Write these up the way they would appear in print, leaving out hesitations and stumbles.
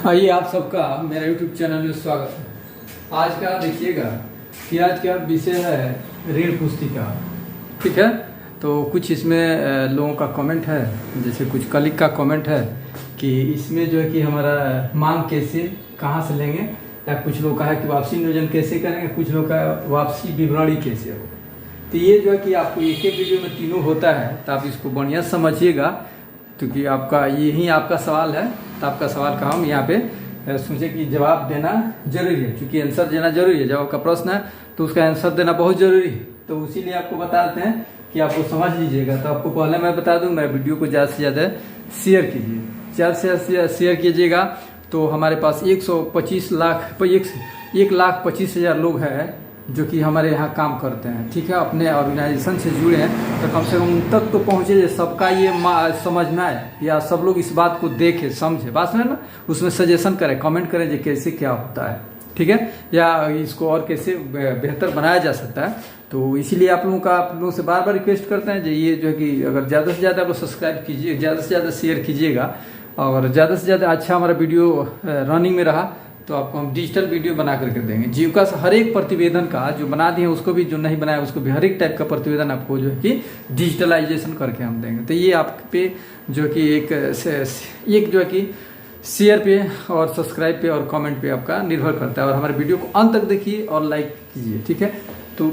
आइए आप सबका मेरा YouTube चैनल में स्वागत है। आज का देखिएगा कि आज का विषय है ऋण पुस्तिका। ठीक है, तो कुछ इसमें लोगों का कमेंट है, जैसे कुछ कलीग का कमेंट है कि इसमें जो है कि हमारा मांग कैसे कहाँ से लेंगे, या कुछ लोग का है कि वापसी नियोजन कैसे करेंगे, कुछ लोग का वापसी विवरणी कैसे हो। तो ये जो है कि आपको एक एक वीडियो में तीनों होता है, तो आप इसको बढ़िया समझिएगा, क्योंकि आपका यही आपका सवाल है। तो आपका सवाल का हम यहाँ पे सोचे कि जवाब देना जरूरी है, क्योंकि आंसर देना जरूरी है। जब आपका प्रश्न है तो उसका आंसर देना बहुत जरूरी है। तो इसीलिए आपको बताते हैं कि आपको समझ लीजिएगा। तो आपको पहले मैं बता दूं, मेरे वीडियो को ज़्यादा से ज़्यादा शेयर कीजिए, ज़्यादा से ज़्यादा शेयर कीजिएगा। तो हमारे पास 1,25,000 लोग हैं जो कि हमारे यहाँ काम करते हैं। ठीक है, अपने ऑर्गेनाइजेशन से जुड़े हैं, तो कम से कम उन तक तो पहुँचे सबका ये समझ में आए, या सब लोग इस बात को देखें समझे, बात सुने ना, उसमें सजेशन करें, कमेंट करें जो कैसे क्या होता है। ठीक है, या इसको और कैसे बेहतर बनाया जा सकता है। तो इसीलिए आप लोगों से बार बार रिक्वेस्ट करते हैं, जो ये जो है कि अगर ज़्यादा से ज़्यादा आप लोग सब्सक्राइब कीजिए, ज़्यादा से ज़्यादा शेयर कीजिएगा, और ज़्यादा से ज़्यादा अच्छा हमारा वीडियो रनिंग में रहा तो आपको हम डिजिटल वीडियो बना करके देंगे। जीविका से हर एक प्रतिवेदन का जो बना दिए उसको भी, जो नहीं बनाया उसको भी, हर एक टाइप का प्रतिवेदन आपको जो है कि डिजिटलाइजेशन करके हम देंगे। तो ये आप पे जो कि एक जो है कि शेयर पे और सब्सक्राइब पे और कमेंट पे आपका निर्भर करता है। और हमारे वीडियो को अंत तक देखिए और लाइक कीजिए। ठीक है, तो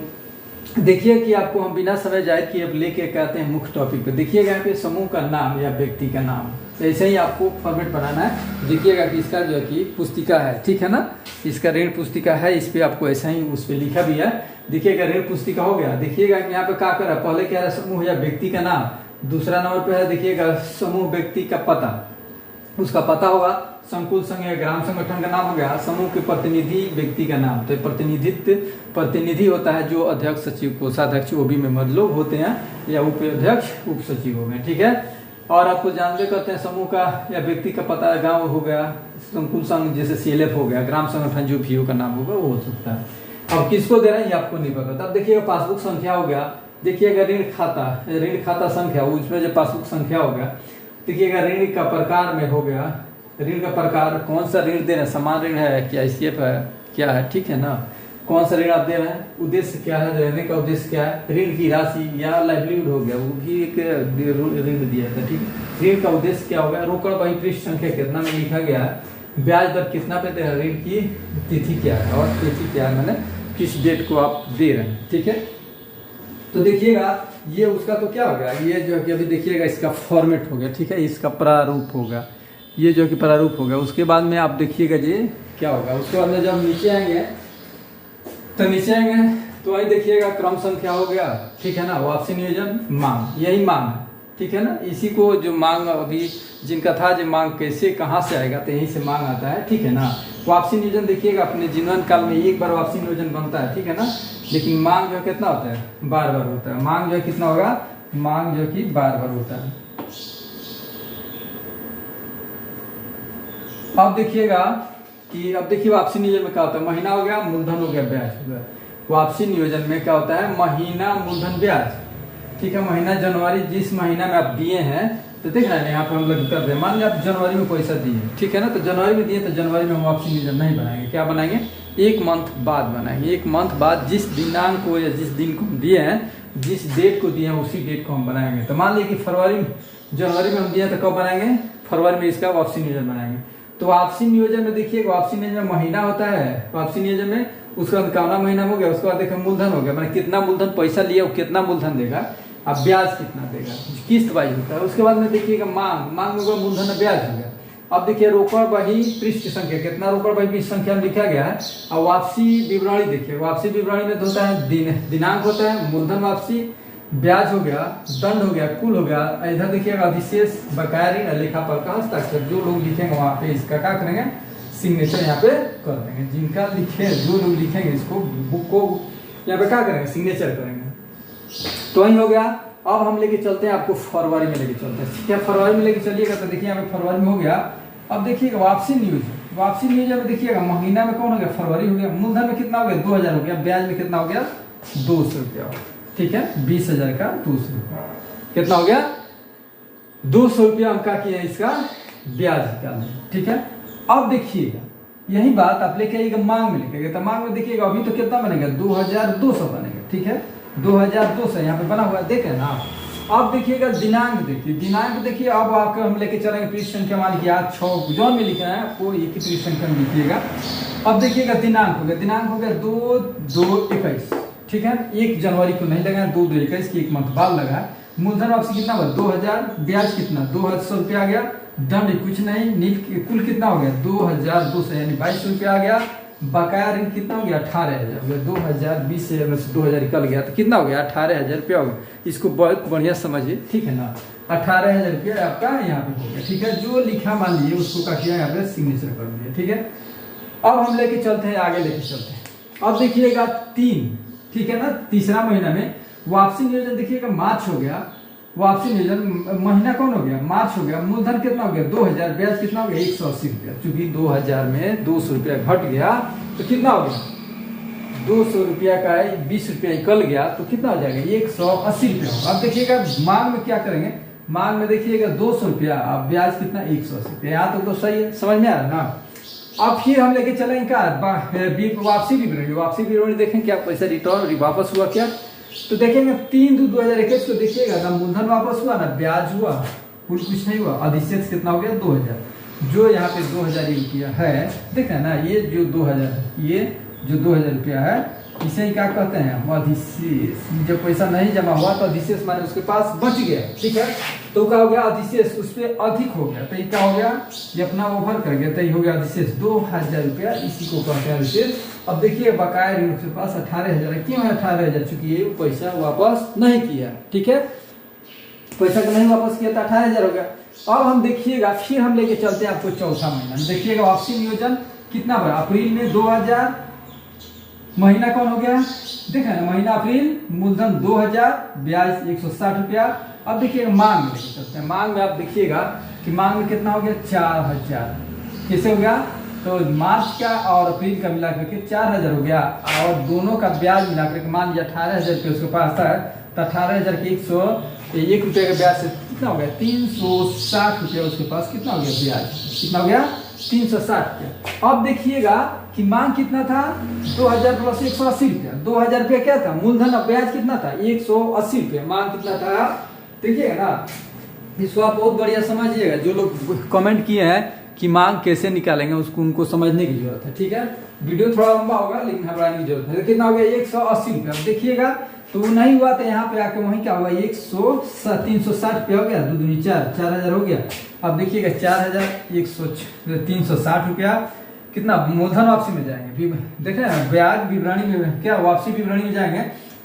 देखिए कि आपको हम बिना समय जाहिर किए अब लेके कहते हैं मुख्य टॉपिक पे। देखिएगा यहाँ पे समूह का नाम या व्यक्ति का नाम, ऐसे ही आपको फॉर्मेट बनाना है। देखिएगा कि इसका जो है कि पुस्तिका है, ठीक है ना, इसका ऋण पुस्तिका है, इस पे आपको ऐसा ही उस पर लिखा भी है। देखिएगा ऋण पुस्तिका हो गया। देखिएगा कि यहाँ पे क्या कर रहा है, पहले क्या है समूह या व्यक्ति का नाम, दूसरा नंबर पे है देखिएगा समूह व्यक्ति का पता, उसका पता होगा, संकुल संघ या ग्राम संगठन का नाम हो गया, समूह के प्रतिनिधि व्यक्ति का नाम। तो प्रतिनिधि होता है जो अध्यक्ष, सचिव, कोषाध्यक्ष, ओबी मेंबर लोग होते हैं, या उप अध्यक्ष, उप सचिव हो गए। ठीक है, और आपको जानते करते हैं समूह का या व्यक्ति का पता गांव हो गया, संकुल संघ जैसे CLF हो गया, ग्राम संगठन जो VO का नाम होगा वो हो सकता है। अब किसको दे रहे हैं ये आपको नहीं पता। अब देखिएगा पासबुक संख्या हो गया, देखिएगा ऋण खाता संख्या, उसमें जो पासबुक संख्या हो गया। देखिएगा ऋण का प्रकार में हो गया, ऋण का प्रकार, कौन सा ऋण दे रहे हैं, समान ऋण है क्या, ICF है क्या है, ठीक है ना, कौन सा ऋण आप दे रहे हैं, उद्देश्य क्या है, देने का उद्देश्य क्या है, ऋण की राशि या लाइवलीहुड हो गया, वो भी एक ऋण दिया था। ठीक है, ऋण का उद्देश्य क्या होगा, रोकड़ बही पृष्ठ संख्या कितना में लिखा गया है, ब्याज दर कितना पे दे रहे हैं, ऋण की तिथि क्या है, और तिथि क्या है, मैंने किस डेट को आप दे रहे हैं। ठीक है, तो देखिएगा ये उसका तो क्या हो गया, ये जो है कि अभी देखिएगा इसका फॉर्मेट हो गया। ठीक है, इसका प्रारूप होगा, ये जो कि प्रारूप हो गया। उसके बाद में आप देखिएगा ये क्या होगा। उसके बाद में जब नीचे आएंगे तो वही देखिएगा क्रम संख्या हो गया। ठीक है ना, वापसी नियोजन, मांग, यही मांग है। ठीक है ना, इसी को जो मांग अभी जिनका था, जो मांग कैसे कहाँ से आएगा, तो यहीं से मांग आता है। ठीक है ना, वापसी नियोजन देखिएगा अपने जीवन काल में एक बार वापसी नियोजन बनता है। ठीक है ना, लेकिन मांग जो कितना होता है, बार बार होता है। मांग जो कितना होगा, मांग जो कि बार बार होता है। अब देखिएगा कि अब देखिए वापसी नियोजन में क्या होता है, महीना हो गया, मूलधन हो गया, ब्याज हो गया। वापसी नियोजन में क्या होता है, महीना, मूलधन, ब्याज। ठीक है, महीना जनवरी, जिस महीना में आप दिए हैं, तो देख रहे हैं यहाँ पे हम लोग कर रहे हैं, मान लिया आप जनवरी में पैसा दिए, ठीक है ना, तो जनवरी में दिए, तो जनवरी में हम वापसी नियोजन नहीं बनाएंगे। क्या बनाएंगे, एक मंथ बाद बनाएंगे। एक मंथ बाद जिस दिनांक को या जिस दिन को हम दिए हैं, जिस डेट को दिए हैं, उसी डेट को हम बनाएंगे। तो मान लीजिए कि जनवरी में हम दिए, तो कब बनाएंगे, फरवरी में इसका वापसी नियोजन बनाएंगे। तो वापसी नियोजन में देखिए, वापसी नियोजन में महीना होता है, वापसी नियोजन में उसका कौना महीना हो गया, उसके बाद देखिए मूलधन हो गया, मैंने कितना मूलधन पैसा लिया, वो कितना मूलधन देगा, अब ब्याज कितना देगा, किस्त वाइज होता है। उसके बाद में देखिएगा मांग होगा, मूलधन, ब्याज हो गया। अब देखिए रोकड़ बही पृष्ठ संख्या, कितना रोकड़ बही पृष्ठ संख्या में लिखा गया है। अब वापसी विवरणी देखिए, वापसी विवरणी में होता है दिनांक होता है, मूलधन, वापसी, ब्याज हो गया, दंड हो गया, कुल हो गया। इधर देखिएगा अधिशेष, बकाया ऋण, लेखा पर का हस्ताक्षर, जो लोग लिखेंगे वहां पे इसका क्या करेंगे, सिग्नेचर यहाँ पे कर देंगे। जिनका लिखे, जो लोग लिखेंगे इसको, बुक को यहाँ पे क्या करेंगे, सिग्नेचर करेंगे। तो वही हो गया। अब हम लेके चलते हैं आपको फरवरी में लेके चलते हैं। ठीक है, फरवरी में लेके चलिएगा, तो देखिए यहाँ पे फरवरी में हो गया। अब देखिएगा वापसी नियोजन में देखिएगा महीना में कौन हो गया, फरवरी हो गया, मूलधन में कितना हो गया, 2000 हो गया, ब्याज में कितना हो गया, 200 रुपया। ठीक है, 20,000 का 200 रुपया, कितना हो गया, 200 रुपया हम क्या किया, इसका ब्याज निकालें। ठीक है, अब देखिएगा यही बात आप लेके आइएगा मांग में लेके, तो मांग में देखिएगा अभी तो कितना बनेगा 2200 बनेगा, ठीक है 2200 यहाँ पे बना हुआ है, देखे ना। अब देखिएगा दिनांक देखिए, अब आपको हम लेके चलेंगे पृष्ठ संख्या मान लीजिए आज 6 जो में लिखा है वो एक ही पृष्ठ संख्या में लिखिएगा। अब देखिएगा दिनांक हो गया 2/2/21, ठीक है 1 जनवरी को नहीं लगा, 2/2/21 की एक मंथ बाद लगा। मूलधन वापसी कितना हुआ 2000, ब्याज कितना 2200 रुपया आ गया, दंड कुछ नहीं, नील कुल कितना हो गया 2200 यानी 2200 रुपया आ गया। बकाया ऋण कितना हो गया 18,000 हो गया, 2020 से 2000 निकल गया तो कितना हो गया 18,000 रुपया हो गया। इसको बहुत बढ़िया समझिए, ठीक है ना। 18,000 रुपया आपका यहाँ पे हो गया, ठीक है। जो लिखा मान लीजिए उसको का किया यहाँ पे सिग्नेचर कर दिया, ठीक है। अब हम लेके चलते हैं आगे, अब देखिएगा 3, ठीक है ना। तीसरा महीना में वापसी नियोजन देखिएगा मार्च हो गया, वापसी नियोजन महीना कौन हो गया मार्च हो गया। मूलधन कितना हो गया 2000, ब्याज कितना हो गया 180 रुपया, चूंकि 2000 में 200 रुपया घट गया तो कितना हो गया 200 रुपया का 20 रुपया निकल गया तो कितना हो जाएगा 180 रुपया होगा। अब देखिएगा मांग में क्या करेंगे, मांग में देखिएगा 200 रुपया, अब ब्याज कितना 180 रुपया, यहाँ तो सही है, समझ में आ रहा ना। अब फिर हम लेके चलेंगे क्या वापसी विवरणी देखें क्या पैसा रिटर्न वापस हुआ क्या, तो देखेंगे 3/2/2021 को देखिएगा ना मूलधन वापस हुआ ना ब्याज हुआ, कुल कुछ नहीं हुआ। अधिशेष कितना हो गया 2000, जो यहाँ पे 2000 रुपया है, देख रहे हैं ना, ये जो 2000 ये जो 2000 रुपया है इसे ही क्या कहते हैं हम अधिशेष। जब पैसा नहीं जमा हुआ तो अधिशेष माने उसके पास बच गया, ठीक है, तो क्या हो गया अधिशेष उस पर अधिक हो गया, तो ये क्या हो गया ये अपना ओवर कर गया, तो ये हो गया अधिशेष 2000 रुपया, इसी को कहते हैं अधिशेष। अब देखिए बकाया ऋण उसके पास 18,000 है, क्यों है 18,000, चूंकि ये पैसा वापस नहीं किया, ठीक है, पैसा को नहीं वापस किया तो 18,000 हो गया। अब हम देखिएगा फिर हम लेके चलते हैं आपको चौथा महीना, देखिएगा वापसी नियोजन कितना बड़ा, अप्रैल में 2000, महीना कौन हो गया देखा ना, महीना अप्रैल, मूलधन 2000, ब्याज 160 रुपया। अब देखिएगा मांग में लेके चलते हैं, मांग में आप देखिएगा कि मांग में कितना हो गया 4000, कैसे हो गया, तो मार्च का और अप्रैल का मिला करके 4000 हो गया, और दोनों का ब्याज मिला करके मान लीजिए 18,000 रुपये उसके पास था, तो 18,000 के 101 रुपये का ब्याज से कितना हो गया 360 रुपया उसके पास कितना हो गया ब्याज, कितना हो गया 360 रुपया। अब देखिएगा कि मांग कितना था 2000 प्लस 180 रुपया, 2000 रुपया क्या था मूलधन, और ब्याज कितना था 180 रुपया, मांग कितना था देखिएगा ना। इसको आप बहुत बढ़िया समझिएगा, जो लोग कमेंट किए हैं कि मांग कैसे निकालेंगे उसको उनको समझने की जरूरत है, ठीक है। वीडियो थोड़ा लंबा होगा लेकिन घबराने की जरूरत है। कितना हो गया 180 रुपया, देखिएगा तो वो नहीं हुआ तो यहाँ पे आके वहीं क्या हुआ 360 रुपया हो गया, 2 दूनी 4, 4000 हो गया। अब देखिएगा 360 रुपया कितना मूलधन वापसी में जाएंगे, देख रहे हैं ब्याज विवरणी में क्या वापसी विवरणी में जाएंगे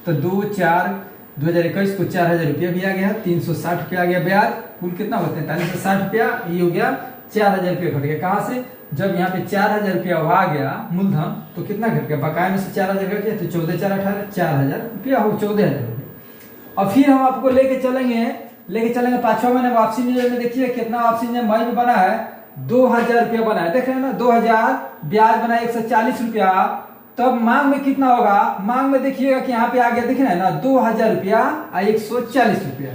तो 2/4/2021 को 4000 रुपया भी आ गया, 360 रुपया आ गया ब्याज, कुल कितना होता है 4360 रुपया, ये हो गया 4000 रुपया घट गया। कहाँ से, जब यहाँ पे 4000 रुपया आ गया मूलधन तो कितना घट गया, बकाया में से 4000 घट गया तो 14/4 = 4000 रुपया हो 14,000 रुपया। अब फिर हम आपको लेके चलेंगे पांचवा महीने वापसी नियोजन में, देखिए कितना वापसी नियोजन मई में बना है 2000 रुपया बना है, देख रहे हैं ना 2000, ब्याज बना 140 रुपया। तब मांग में कितना होगा, मांग में देखिएगा कि यहाँ पे आ गया, देख रहे हैं ना 2000 रुपया 140 रुपया।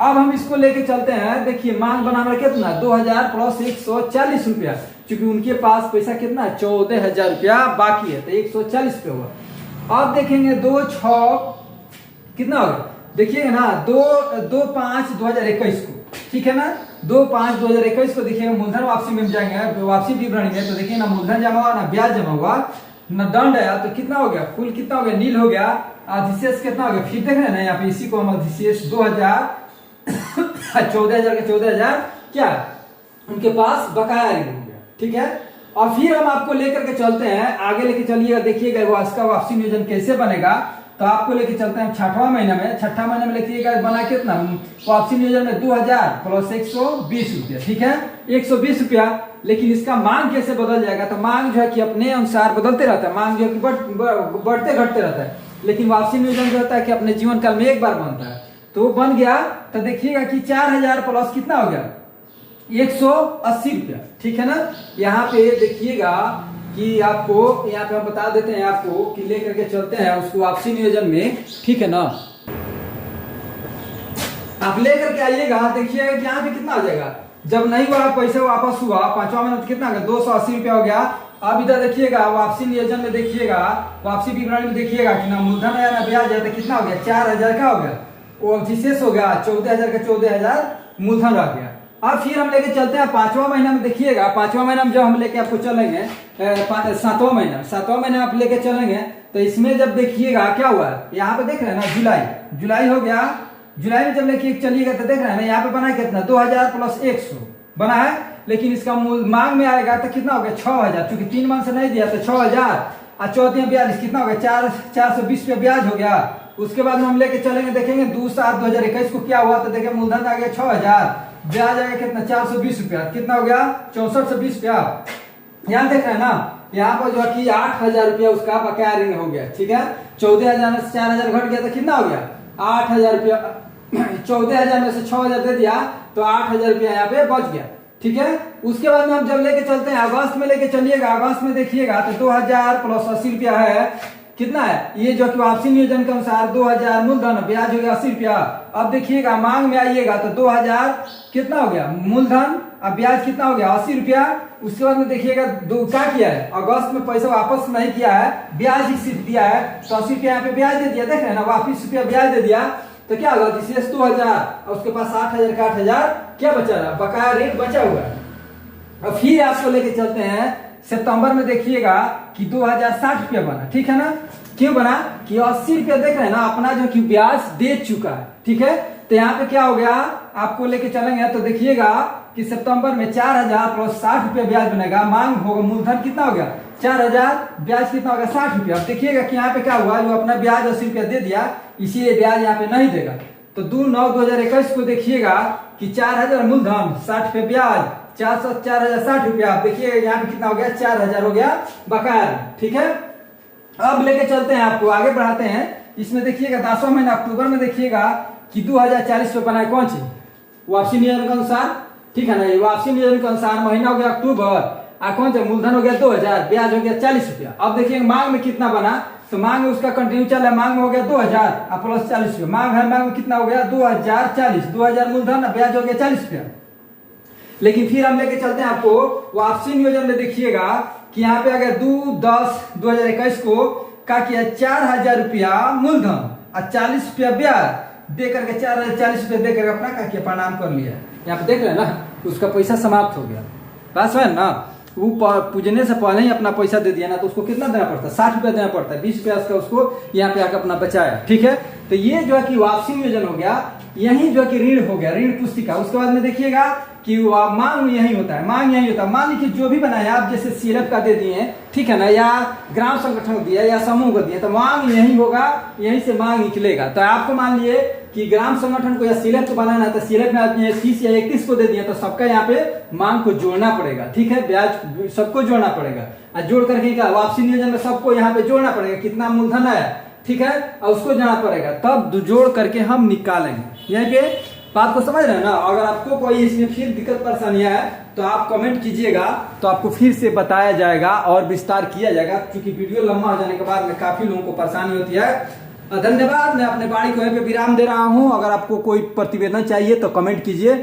अब हम इसको लेके चलते हैं, देखिए मांग बनाना कितना 2000 प्लस 140 रुपया, क्योंकि उनके पास पैसा कितना है 14,000 रुपया बाकी है तो 140 रुपया हुआ। अब देखेंगे 2/6 कितना होगा, देखिएगा ना 2/5/2021 को, ठीक है ना 2/5/2021 को देखिएगा मूलधन वापसी में जाएंगे वापसी विवरणी में, तो देखिए ना मूलधन जमा हुआ ना ब्याज जमा हुआ ना दंड आया, तो कितना हो गया कुल कितना हो गया नील हो गया, अधिशेष कितना हो गया फिर देख रहे हैं ना यहाँ पे इसी को हम अधिशेष 2000 14,000 के 14,000 क्या उनके पास बकाया ऋण हो गया, ठीक है। और फिर हम आपको लेकर के चलते हैं आगे, लेके चलिएगा देखिएगा इसका वापसी नियोजन कैसे बनेगा, तो आपको लेके चलते हैं छठवां महीना में। छठा महीना में लिखिएगा बना कितना वापसी नियोजन में 2000 प्लस 120 रुपया, ठीक है 120 रुपया। लेकिन इसका मांग कैसे बदल जाएगा, तो मांग जो है कि अपने अनुसार बदलते रहता है, मांग जो है कि बढ़ते घटते रहता है, लेकिन वापसी नियोजन जो होता है कि अपने जीवन काल में एक बार बनता है, तो बन गया तो देखिएगा कि 4000 प्लस कितना हो गया 180 रुपया, ठीक है ना। यहाँ पे देखिएगा कि आपको यहाँ पे हम बता देते हैं आपको कि लेकर के चलते हैं उसको वापसी नियोजन में, ठीक है ना। आप लेकर के आइएगा, देखिएगा कि यहाँ पे कितना आ जाएगा जब नहीं हुआ पैसा वापस हुआ, 5वां महीना कितना गया, 280 रुपया हो गया। अब इधर देखिएगा वापसी नियोजन में देखिएगा, वापसी विवरण में देखिएगा कि ना मूलधन है ना ब्याज है, तो कितना हो गया, 4000 का हो गया, वो अवशेष हो गया 14000 का, 14000 मूलधन रह गया। अब फिर हम लेके चलते हैं 5वां महीना में। देखिएगा 5वां महीना में जब हम लेके आपको चलेंगे, 7वां महीना आप लेके चलेंगे, तो इसमें जब देखिएगा क्या हुआ, यहाँ पे देख रहे हैं ना जुलाई हो गया। जुलाई में जब लेके चलिएगा तो देख रहे हैं ना यहाँ पे बना कितना, 2000 + 100 बना है, लेकिन इसका मूल मांग में आएगा तो कितना हो गया, 6000, चूंकि 3 मंथ से नहीं दिया तो 6000 और 44 कितना हो गया, 420 रुपया ब्याज हो गया। उसके बाद में हम लेके चलेंगे, देखेंगे 2/7/2021 को क्या हुआ, तो देखिए मूलधन आ गया 6000, ब्याज आएगा कितना, 420 रुपया, कितना हो गया, 64 से 20 रुपया। यहाँ देख रहे हैं ना, यहाँ पर जो है कि 8000 रुपया उसका बकाया ऋण हो गया। ठीक है, 14000 में से 4000 घट गया तो कितना हो गया, 8000 रुपया। 14000 में से 6000 दे दिया तो 8000 रुपया यहाँ पे बच गया। ठीक है, उसके बाद में हम जब लेके चलते हैं अगस्त में लेके चलिएगा, अगस्त में देखिएगा तो 2000 + 80 रुपया है, कितना है ये जो कि वापसी नियोजन के अनुसार 2000 मूलधन, ब्याज हो गया 80 रुपया। अब देखिएगा मांग में आइएगा तो 2000 कितना हो गया मूलधन, अब ब्याज कितना हो गया 80 रुपया। उसके बाद में देखिएगा क्या किया है, अगस्त में पैसा वापस नहीं किया है, ब्याज ही सिर्फ दिया है, तो 80 रुपया यहाँ पे ब्याज दे दिया, देख रहे हैं ना, वापिस रुपया ब्याज दे दिया, तो क्या होगा, शेष 2000 और उसके पास 8000 का 8000 क्या बचा रहा, बकाया रेट बचा हुआ है। अब फिर आपको लेके चलते हैं सितंबर में, देखिएगा कि 2060 रुपया बना। ठीक है ना, क्यों बना कि 80 रुपया देख रहे हैं ना अपना जो कि ब्याज दे चुका है। ठीक है, तो यहाँ पे क्या हो गया, आपको लेके चलेंगे तो देखिएगा कि सितंबर में 4000 + 60 रुपया ब्याज बनेगा, मांग होगा, मूलधन कितना हो गया 4000, ब्याज कितना होगा 60 रुपया। अब देखिएगा कि यहाँ पे क्या हुआ, जो अपना ब्याज 80 रुपया दे दिया, इसीलिए ब्याज यहाँ पे नहीं देगा। तो 2/9/2021 को देखिएगा कि 4000 मूलधन, 60 रुपया ब्याज, 4060 रुपया। देखिएगा यहाँ पे कितना हो गया, 4000 हो गया बकाया। ठीक है, अब लेके चलते हैं, आपको आगे बढ़ाते हैं। इसमें देखिएगा 10वां महीना अक्टूबर में देखिएगा कि 2040 रुपये बना है, कौन सी वापसी नियोजन के अनुसार। ठीक है ना, ये वापसी नियोजन के अनुसार महीना हो गया अक्टूबर, कौन सा मूलधन हो गया 2000, ब्याज हो गया 40 रुपया। अब देखिए मांग में कितना बना, तो मांग में उसका कंटिन्यू चल रहा है, मांग में हो गया 2000 और + 40 रुपया, मांग है, मांग में कितना हो गया 2040, 2000 मूलधन, ब्याज हो गया 40 रुपया। लेकिन फिर हम लेके चलते हैं आपको वापसी नियोजन में, देखिएगा कि यहाँ पे अगर 2/10/2021 को क्या किया, 4000 रुपया मूलधन और 40 रुपया ब्याज दे करके, 4040 रुपया दे करके अपना क्या किया, प्रणाम कर लिया। यहाँ पे देख रहे हैं ना, उसका पैसा समाप्त हो गया, बात है ना, वो पूजने से पहले ही अपना पैसा दे दिया ना, तो उसको कितना देना पड़ता है, 60 रुपया देना पड़ता है, 20 रुपया उसका उसको यहाँ पे आकर अपना बचाया। ठीक है, तो ये जो है कि वापसी नियोजन हो गया, यही जो है कि ऋण हो गया, ऋण पुस्तिका। उसके बाद में देखिएगा कि मांग यही होता है, मांग यही होता है। मान लीजिए जो भी बनाया आप, जैसे सीएलएफ का दे दिए, ठीक है ना, या ग्राम संगठन को दिया या समूह को दिया, तो मांग यही होगा, यहीं से मांग निकलेगा। तो आपको मान लिए कि ग्राम संगठन को या सीएलएफ को बनाना है, तो सीएलएफ में आपने 30 या 31 को दे दिया, तो सबका यहाँ पे मांग को जोड़ना पड़ेगा। ठीक है, ब्याज सबको जोड़ना पड़ेगा, और जोड़ करके क्या वापसी नियोजन में सबको यहाँ पे जोड़ना पड़ेगा, कितना मूलधन है। ठीक है, और उसको जाना पड़ेगा, तब जोड़ करके हम निकालेंगे। यहीं पे बात को समझ रहे हैं ना। अगर आपको कोई इसमें फिर दिक्कत परेशानियां है तो आप कमेंट कीजिएगा, तो आपको फिर से बताया जाएगा और विस्तार किया जाएगा, क्योंकि वीडियो लंबा हो जाने के बाद में काफी लोगों को परेशानी होती है। धन्यवाद, मैं अपने वाणी को यहीं पे विराम दे रहा हूं। अगर आपको कोई प्रतिवेदन चाहिए तो कमेंट कीजिए।